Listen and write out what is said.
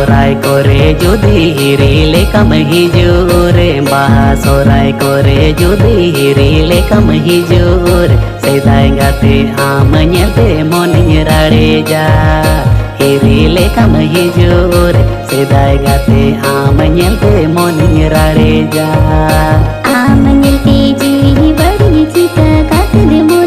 सोराय कोरे जुदी हिरीले कम हिजूरे बाहा सोराय कोरे जुदी हिरीले कम हिजूर सेदाय गाते आम नेलते मोनिं राड़ेजा हिरीले कम हिजूर सेदाय गाते आम नेलते मोनिं राड़ेजा आम नेलते जी बड़ी चिता कात दे